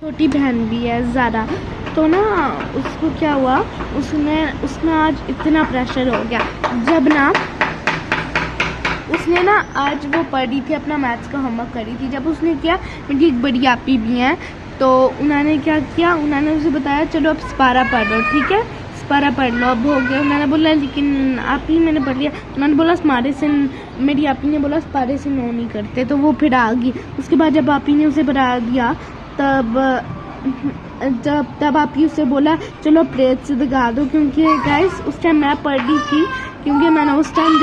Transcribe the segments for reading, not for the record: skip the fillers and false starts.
छोटी बहन भी है ज़ारा, तो ना उसको क्या हुआ, उसमें आज इतना प्रेशर हो गया। जब ना उसने ना आज वो पढ़ी थी, अपना मैथ्स का होमवर्क करी थी। जब उसने किया, मेरी एक बड़ी आपी भी हैं, तो उन्होंने क्या किया, उन्होंने उसे बताया चलो अब स्पारा पढ़ लो, ठीक है स्पारा पढ़ लो। अब हो गया। उन्होंने बोला लेकिन आप ही मैंने पढ़ लिया। उन्होंने बोला स्पारे से, मेरी आपी ने बोला स्पारे से नो नहीं करते, तो वो फिर आ गई। उसके बाद जब आपी ने उसे पढ़ा दिया, तब आप ही उससे बोला चलो प्लेट से दिखा दो, क्योंकि गाइस उस टाइम मैं पढ़ रही थी, क्योंकि मैंने उस टाइम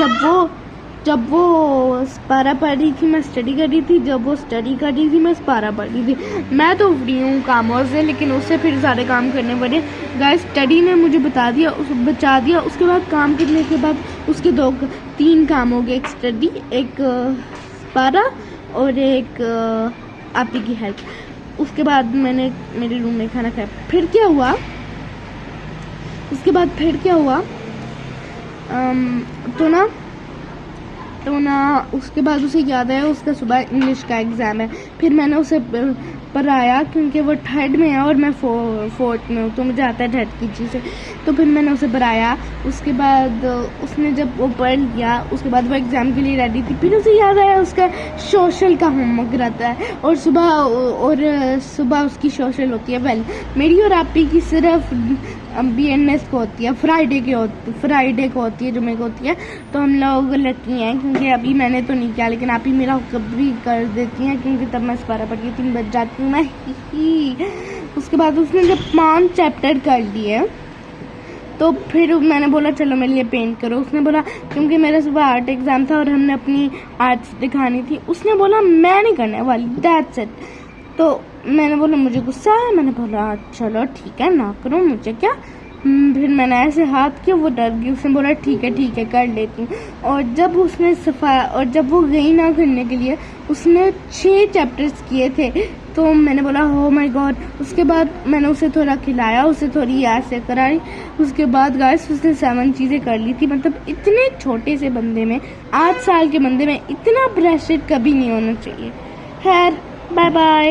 जब वो स्पारा पढ़ रही थी मैं स्टडी कर रही थी, जब वो स्टडी कर रही थी मैं स्पारा पढ़ रही थी। मैं तो फ्री हूँ कामों से, लेकिन उससे फिर सारे काम करने पड़े। गाइस स्टडी ने मुझे बचा दिया। उसके बाद काम करने के बाद उसके 3 काम हो गए, एक स्टडी, एक स्पारा और एक आपी की हेल्प। उसके बाद मैंने मेरे रूम में खाना खाया। फिर क्या हुआ, तो ना उसके बाद उसे याद आया उसका सुबह इंग्लिश का एग्ज़ाम है। फिर मैंने उसे पढ़ाया, क्योंकि वो 3rd में है और मैं 4th में हूँ, तो मुझे आता है 3rd की चीज़ें। तो फिर मैंने उसे पढ़ाया। उसके बाद उसने जब वो पढ़ लिया, उसके बाद वो एग्ज़ाम के लिए रेडी थी। फिर उसे याद आया उसका सोशल का होमवर्क रहता है, और सुबह उसकी सोशल होती है। वेल मेरी और आपी की सिर्फ BNS को होती है, फ्राइडे को होती है, जुमे को होती है। तो हम लोग लकी हैं, क्योंकि अभी मैंने तो नहीं किया, लेकिन आप ही मेरा कभी कर देती हैं, क्योंकि तब मैं स्पारा पढ़ के 3 बज जाती हूँ मैं। उसके बाद उसने जब 5 चैप्टर कर लिए, तो फिर मैंने बोला चलो मेरे लिए पेंट करो। उसने बोला, क्योंकि मेरा सुबह आर्ट एग्ज़ाम था और हमने अपनी आर्ट्स दिखानी थी, उसने बोला मैं नहीं करने वाली, दैट्स इट। तो मैंने बोला, मुझे गुस्सा आया, मैंने बोला चलो ठीक है ना करो, मुझे क्या। फिर मैंने ऐसे हाथ किया, वो डर गई। उसने बोला ठीक है कर लेती हूँ। और जब वो गई ना करने के लिए, उसने 6 चैप्टर्स किए थे। तो मैंने बोला हो माय गॉड। उसके बाद मैंने उसे थोड़ा खिलाया, उसे थोड़ी ऐसे कराई। उसके बाद गाइस उसने 7 चीज़ें कर ली थी। मतलब इतने छोटे से बंदे में, 8 साल के बंदे में इतना प्रेशर कभी नहीं होना चाहिए। खैर बाय बाय।